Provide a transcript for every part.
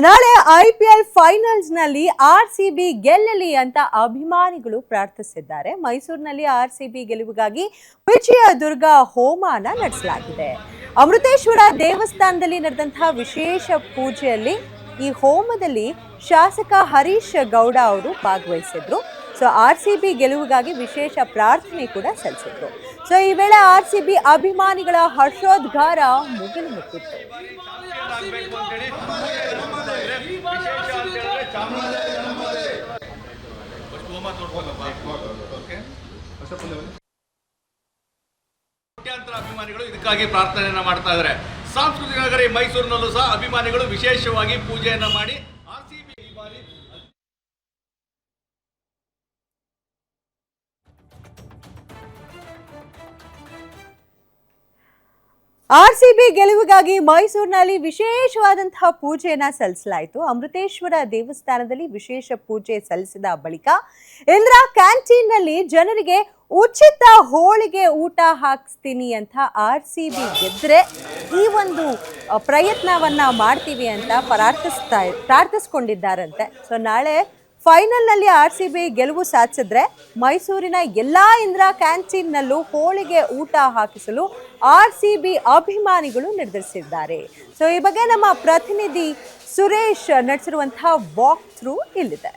ನಾಳೆ IPL finals ನಲ್ಲಿ RCB ಗೆಲ್ಲಲಿ ಅಂತ ಅಭಿಮಾನಿಗಳು ಪ್ರಾರ್ಥಿಸಿದ್ದಾರೆ. ಮೈಸೂರಿನಲ್ಲಿ RCB ಗೆಲುವಿಗಾಗಿ ವಿಜಯದುರ್ಗ ಹೋಮನ ನಡೆಸಲಾಗಿದೆ. ಅಮೃತೇಶ್ವರ ದೇವಸ್ಥಾನದಲ್ಲಿ ನಡೆದಂತಹ ವಿಶೇಷ ಪೂಜೆಯಲ್ಲಿ ಈ ಹೋಮದಲ್ಲಿ ಶಾಸಕ ಹರೀಶ್ ಗೌಡ ಅವರು ಭಾಗವಹಿಸಿದ್ರು. ಸೊ RCB ಗೆಲುವಿಗಾಗಿ ವಿಶೇಷ ಪ್ರಾರ್ಥನೆ ಕೂಡ ಸಲ್ಲಿಸಿದ್ರು. ಸೊ ಈ ವೇಳೆ RCB ಅಭಿಮಾನಿಗಳ ಹರ್ಷೋದ್ಗಾರ ಮುಗಿಲು ಮುಟ್ಟಿತ್ತು. ಕೋಟ್ಯಾಂತರ ಅಭಿಮಾನಿಗಳು ಇದಕ್ಕಾಗಿ ಪ್ರಾರ್ಥನೆಯನ್ನ ಮಾಡ್ತಾ ಇದ್ದಾರೆ. ಸಾಂಸ್ಕೃತಿಕ ನಗರಿ ಮೈಸೂರಿನಲ್ಲೂ ಸಹ ಅಭಿಮಾನಿಗಳು ವಿಶೇಷವಾಗಿ ಪೂಜೆಯನ್ನ ಮಾಡಿ RCB ಈ ಬಾರಿ RCB ಗೆಲುವಿಗಾಗಿ ಮೈಸೂರಿನಲ್ಲಿ ವಿಶೇಷವಾದಂತಹ ಪೂಜೆಯನ್ನ ಸಲ್ಲಿಸಲಾಯಿತು. ಅಮೃತೇಶ್ವರ ದೇವಸ್ಥಾನದಲ್ಲಿ ವಿಶೇಷ ಪೂಜೆ ಸಲ್ಲಿಸಿದ ಬಳಿಕ ಇಂದಿರಾ ಕ್ಯಾಂಟೀನ್ ನಲ್ಲಿ ಜನರಿಗೆ ಉಚಿತ ಹೋಳಿಗೆ ಊಟ ಹಾಕಿಸ್ತೀನಿ ಅಂತ RCB ಗೆದ್ರೆ ಈ ಒಂದು ಪ್ರಯತ್ನವನ್ನ ಮಾಡ್ತೀವಿ ಅಂತ ಪ್ರಾರ್ಥಿಸ್ಕೊಂಡಿದ್ದಾರಂತೆ. ಸೊ ನಾಳೆ ಫೈನಲ್ ನಲ್ಲಿ RCB ಗೆಲುವು ಸಾಧಿಸಿದ್ರೆ ಮೈಸೂರಿನ ಎಲ್ಲಾ ಇಂದಿರಾ ಕ್ಯಾಂಟೀನ್ ನಲ್ಲೂ ಹೋಳಿಗೆ ಊಟ ಹಾಕಿಸಲು RCB ಅಭಿಮಾನಿಗಳು ನಿರ್ಧರಿಸಿದ್ದಾರೆ. ಸೊ ಈ ಬಗ್ಗೆ ನಮ್ಮ ಪ್ರತಿನಿಧಿ ಸುರೇಶ್ ನಡೆಸಿರುವಂತಹ ವಾಕ್ ಥ್ರೂ ಇಲ್ಲಿದೆ.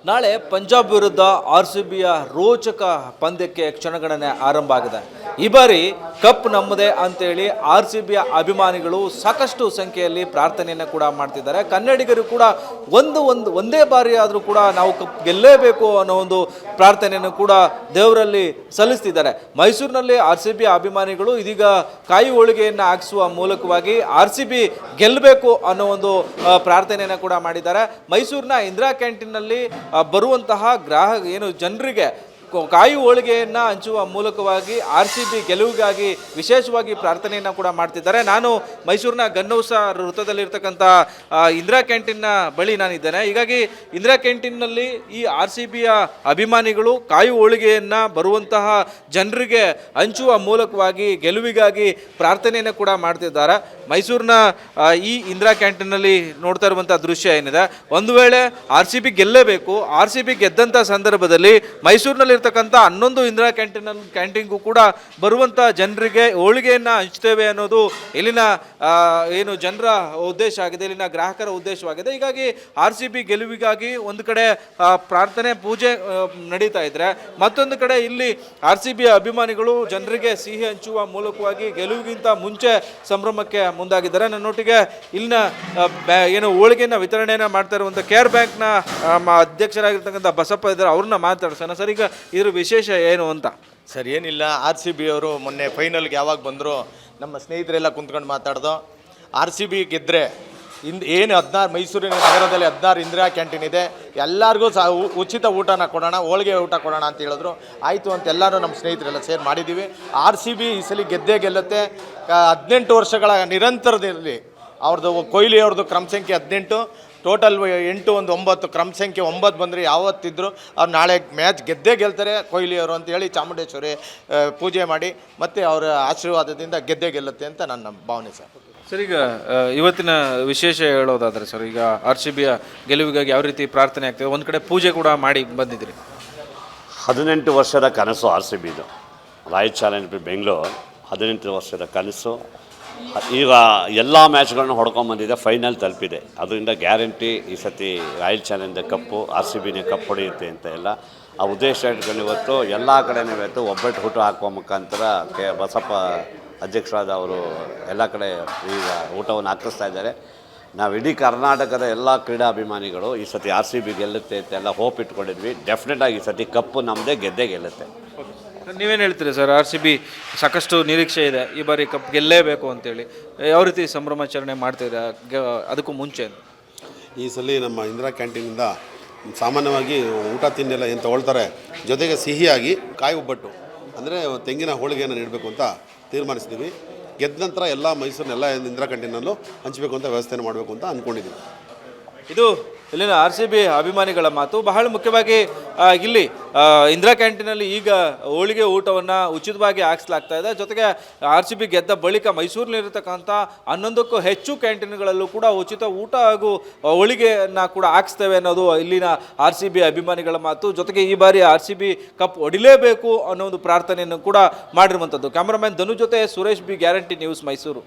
ನಾಳೆ ಪಂಜಾಬ್ ವಿರುದ್ಧ RCBಯ ರೋಚಕ ಪಂದ್ಯಕ್ಕೆ ಕ್ಷಣಗಣನೆ ಆರಂಭ ಆಗಿದೆ. ಈ ಬಾರಿ ಕಪ್ ನಮ್ಮದೇ ಅಂತೇಳಿ RCBಯ ಅಭಿಮಾನಿಗಳು ಸಾಕಷ್ಟು ಸಂಖ್ಯೆಯಲ್ಲಿ ಪ್ರಾರ್ಥನೆಯನ್ನು ಕೂಡ ಮಾಡ್ತಿದ್ದಾರೆ. ಕನ್ನಡಿಗರು ಕೂಡ ಒಂದೇ ಬಾರಿ ಆದರೂ ಕೂಡ ನಾವು ಕಪ್ ಗೆಲ್ಲೇಬೇಕು ಅನ್ನೋ ಒಂದು ಪ್ರಾರ್ಥನೆಯನ್ನು ಕೂಡ ದೇವರಲ್ಲಿ ಸಲ್ಲಿಸ್ತಿದ್ದಾರೆ. ಮೈಸೂರಿನಲ್ಲಿ RCB ಅಭಿಮಾನಿಗಳು ಇದೀಗ ಕಾಯಿ ಹೋಳಿಗೆಯನ್ನು ಹಾಕಿಸುವ ಮೂಲಕವಾಗಿ RCB ಗೆಲ್ಲಬೇಕು ಅನ್ನೋ ಒಂದು ಪ್ರಾರ್ಥನೆಯನ್ನು ಕೂಡ ಮಾಡಿದ್ದಾರೆ. ಮೈಸೂರಿನ ಇಂದಿರಾ ಕ್ಯಾಂಟೀನ್ನಲ್ಲಿ ಬರುವಂತಹ ಜನರಿಗೆ ಕಾಯಿ ಹೋಳಿಗೆಯನ್ನು ಹಂಚುವ ಮೂಲಕವಾಗಿ RCB ಗೆಲುವಿಗಾಗಿ ವಿಶೇಷವಾಗಿ ಪ್ರಾರ್ಥನೆಯನ್ನು ಕೂಡ ಮಾಡ್ತಿದ್ದಾರೆ. ನಾನು ಮೈಸೂರಿನ ಗನ್ನೌಸ ವೃತ್ತದಲ್ಲಿರ್ತಕ್ಕಂಥ ಇಂದಿರಾ ಕ್ಯಾಂಟೀನ್ನ ಬಳಿ ನಾನಿದ್ದೇನೆ. ಹೀಗಾಗಿ ಇಂದಿರಾ ಕ್ಯಾಂಟೀನ್ನಲ್ಲಿ ಈ RCBಯ ಅಭಿಮಾನಿಗಳು ಕಾಯಿ ಹೋಳಿಗೆಯನ್ನು ಬರುವಂತಹ ಜನರಿಗೆ ಹಂಚುವ ಮೂಲಕವಾಗಿ ಗೆಲುವಿಗಾಗಿ ಪ್ರಾರ್ಥನೆಯನ್ನು ಕೂಡ ಮಾಡ್ತಿದ್ದಾರೆ. ಮೈಸೂರಿನ ಈ ಇಂದಿರಾ ಕ್ಯಾಂಟೀನ್ನಲ್ಲಿ ನೋಡ್ತಾ ಇರುವಂಥ ದೃಶ್ಯ ಏನಿದೆ, ಒಂದು ವೇಳೆ RCB ಗೆಲ್ಲೇಬೇಕು, RCB ಗೆದ್ದಂಥ ಸಂದರ್ಭದಲ್ಲಿ ಮೈಸೂರಿನಲ್ಲಿ ಇರ್ತಕ್ಕಂಥ 11 ಇಂದಿರಾ ಕ್ಯಾಂಟೀನ್ಗೂ ಕೂಡ ಬರುವಂಥ ಜನರಿಗೆ ಹೋಳಿಗೆಯನ್ನು ಹಂಚ್ತೇವೆ ಅನ್ನೋದು ಇಲ್ಲಿನ ಜನರ ಉದ್ದೇಶ ಆಗಿದೆ, ಇಲ್ಲಿನ ಗ್ರಾಹಕರ ಉದ್ದೇಶವಾಗಿದೆ. ಹೀಗಾಗಿ RCB ಗೆಲುವಿಗಾಗಿ ಒಂದು ಕಡೆ ಪ್ರಾರ್ಥನೆ ಪೂಜೆ ನಡೀತಾ ಇದ್ರೆ, ಮತ್ತೊಂದು ಕಡೆ ಇಲ್ಲಿ RCB ಅಭಿಮಾನಿಗಳು ಜನರಿಗೆ ಸಿಹಿ ಹಂಚುವ ಮೂಲಕವಾಗಿ ಗೆಲುವಿಗಿಂತ ಮುಂಚೆ ಸಂಭ್ರಮಕ್ಕೆ ಮುಂದಾಗಿದ್ದಾರೆ. ನನ್ನೊಟ್ಟಿಗೆ ಇಲ್ಲಿನ ಹೋಳಿಗೆಯನ್ನು ವಿತರಣೆಯನ್ನು ಮಾಡ್ತಾ ಇರುವಂಥ ಕೇರ್ ಬ್ಯಾಂಕ್ನ ಅಧ್ಯಕ್ಷರಾಗಿರ್ತಕ್ಕಂಥ ಬಸಪ್ಪ ಇದ್ದಾರೆ, ಅವ್ರನ್ನ ಮಾತಾಡ್ಸೋಣ. ಸರ್, ಈಗ ಇದ್ರ ವಿಶೇಷ ಏನು ಅಂತ? ಸರ್, ಏನಿಲ್ಲ, RCB ಅವರು ಮೊನ್ನೆ ಫೈನಲ್ಗೆ ಯಾವಾಗ ಬಂದರು ನಮ್ಮ ಸ್ನೇಹಿತರೆಲ್ಲ ಕುಂತ್ಕೊಂಡು ಮಾತಾಡ್ದು. RCB ಗೆದ್ದರೆ ಏನು 16 ಮೈಸೂರಿನ ನಗರದಲ್ಲಿ 16 ಇಂದಿರಾ ಕ್ಯಾಂಟೀನ್ ಇದೆ, ಎಲ್ಲರಿಗೂ ಸಹ ಉಚಿತ ಊಟನ ಕೊಡೋಣ, ಹೋಳಿಗೆ ಊಟ ಕೊಡೋಣ ಅಂತ ಹೇಳಿದ್ರು. ಆಯಿತು ಅಂತ ಎಲ್ಲರೂ ನಮ್ಮ ಸ್ನೇಹಿತರೆಲ್ಲ ಸೇರಿ ಮಾಡಿದ್ದೀವಿ. RCB ಈ ಸಲ ಗೆದ್ದೇ ಗೆಲ್ಲುತ್ತೆ. 18 ವರ್ಷಗಳ ನಿರಂತರದಲ್ಲಿ ಅವ್ರದ್ದು ಕೊಹ್ಲಿ ಅವ್ರದ್ದು ಕ್ರಮ ಸಂಖ್ಯೆ 18, ಟೋಟಲ್ 8 1 9 ಕ್ರಮ ಸಂಖ್ಯೆ 9 ಬಂದರೆ ಯಾವತ್ತಿದ್ರು ಅವ್ರು ನಾಳೆ ಮ್ಯಾಚ್ ಗೆದ್ದೇ ಗೆಲ್ತಾರೆ ಕೊಹ್ಲಿ ಅವರು ಅಂತ ಹೇಳಿ ಚಾಮುಂಡೇಶ್ವರಿ ಪೂಜೆ ಮಾಡಿ ಮತ್ತು ಅವರ ಆಶೀರ್ವಾದದಿಂದ ಗೆದ್ದೇ ಗೆಲ್ಲುತ್ತೆ ಅಂತ ನನ್ನ ಭಾವನೆ ಸರ್. ಸರ್, ಈಗ ಇವತ್ತಿನ ವಿಶೇಷ ಹೇಳೋದಾದರೆ ಸರ್, ಈಗ RCBಯ ಗೆಲುವಿಗಾಗಿ ಯಾವ ರೀತಿ ಪ್ರಾರ್ಥನೆ ಆಗ್ತದೆ, ಒಂದು ಕಡೆ ಪೂಜೆ ಕೂಡ ಮಾಡಿ ಬಂದಿದ್ರಿ. 18 ವರ್ಷದ ಕನಸು RCBದು. ರಾಯಲ್ ಚಾಲೆಂಜರ್ ಬೆಂಗಳೂರು 18 ವರ್ಷದ ಕನಸು. ಈಗ ಎಲ್ಲ ಮ್ಯಾಚ್ಗಳನ್ನು ಹೊಡ್ಕೊಂಬಂದಿದೆ, ಫೈನಲ್ ತಲುಪಿದೆ. ಅದರಿಂದ ಗ್ಯಾರಂಟಿ ಈ ಸತಿ ರಾಯಲ್ ಚಾಲೆಂಜರ್ ಕಪ್ಪು RCBನೇ ಕಪ್ ಹೊಡೆಯುತ್ತೆ ಅಂತ ಎಲ್ಲ ಆ ಉದ್ದೇಶ ಇಟ್ಕೊಂಡು ಇವತ್ತು ಎಲ್ಲ ಕಡೆನೂ ಇವತ್ತು ಒಬ್ಬಟ್ಟು ಊಟ ಹಾಕುವ ಮುಖಾಂತರ ಬಸಪ್ಪ ಅಧ್ಯಕ್ಷರಾದ ಅವರು ಎಲ್ಲ ಕಡೆ ಈಗ ಊಟವನ್ನು ಹಾಕಿಸ್ತಾ ಇದ್ದಾರೆ. ನಾವು ಇಡೀ ಕರ್ನಾಟಕದ ಎಲ್ಲ ಕ್ರೀಡಾಭಿಮಾನಿಗಳು ಈ ಸತಿ RCB ಗೆಲ್ಲುತ್ತೆ ಅಂತೆಲ್ಲ ಹೋಪ್ ಇಟ್ಕೊಂಡಿದ್ವಿ. ಡೆಫಿನೆಟಾಗಿ ಈ ಸತಿ ಕಪ್ಪು ನಮ್ಮದೇ ಗೆದ್ದೇ ಗೆಲ್ಲುತ್ತೆ. ನೀವೇನು ಹೇಳ್ತೀರಿ ಸರ್? RCB ಸಾಕಷ್ಟು ನಿರೀಕ್ಷೆ ಇದೆ, ಈ ಬಾರಿ ಕಪ್ ಗೆಲ್ಲೇಬೇಕು ಅಂತೇಳಿ. ಯಾವ ರೀತಿ ಸಂಭ್ರಮಾಚರಣೆ ಮಾಡ್ತಿದ್ದೀರಾ ಅದಕ್ಕೂ ಮುಂಚೆ? ಈ ಸಲ ನಮ್ಮ ಇಂದಿರಾ ಕ್ಯಾಂಟೀನಿಂದ ಸಾಮಾನ್ಯವಾಗಿ ಊಟ ತಿಂಡಿಯೆಲ್ಲ ಏನು ತೊಗೊಳ್ತಾರೆ, ಜೊತೆಗೆ ಸಿಹಿಯಾಗಿ ಕಾಯಿ ಒಬ್ಬಟ್ಟು ಅಂದರೆ ತೆಂಗಿನ ಹೋಳಿಗೆಯನ್ನು ನೀಡಬೇಕು ಅಂತ ತೀರ್ಮಾನಿಸಿದ್ದೀವಿ. ಗೆದ್ದ ನಂತರ ಎಲ್ಲ ಮೈಸೂರಿನ ಎಲ್ಲ ಇಂದಿರಾ ಕ್ಯಾಂಟೀನಲ್ಲೂ ಹಂಚಬೇಕು ಅಂತ ವ್ಯವಸ್ಥೆಯನ್ನು ಮಾಡಬೇಕು ಅಂತ ಅಂದ್ಕೊಂಡಿದ್ದೀವಿ. ಇದು ಇಲ್ಲಿನ RCB ಅಭಿಮಾನಿಗಳ ಮಾತು. ಬಹಳ ಮುಖ್ಯವಾಗಿ ಇಲ್ಲಿ ಇಂದಿರಾ ಕ್ಯಾಂಟೀನಲ್ಲಿ ಈಗ ಹೋಳಿಗೆ ಊಟವನ್ನು ಉಚಿತವಾಗಿ ಹಾಕಿಸಲಾಗ್ತಾ ಇದೆ. ಜೊತೆಗೆ RCB ಗೆದ್ದ ಬಳಿಕ ಮೈಸೂರಿನಲ್ಲಿರತಕ್ಕಂಥ 11ಕ್ಕೂ ಹೆಚ್ಚು ಕ್ಯಾಂಟೀನ್ಗಳಲ್ಲೂ ಕೂಡ ಉಚಿತ ಊಟ ಹಾಗೂ ಹೋಳಿಗೆಯನ್ನು ಕೂಡ ಹಾಕಿಸ್ತೇವೆ ಅನ್ನೋದು ಇಲ್ಲಿನ RCB ಅಭಿಮಾನಿಗಳ ಮಾತು. ಜೊತೆಗೆ ಈ ಬಾರಿ RCB ಕಪ್ ಹೊಡಿಲೇಬೇಕು ಅನ್ನೋ ಒಂದು ಪ್ರಾರ್ಥನೆಯನ್ನು ಕೂಡ ಮಾಡಿರುವಂಥದ್ದು. ಕ್ಯಾಮರಾಮನ್ ಧನು ಜೊತೆ Suresh B, guarantee news, Mysuru.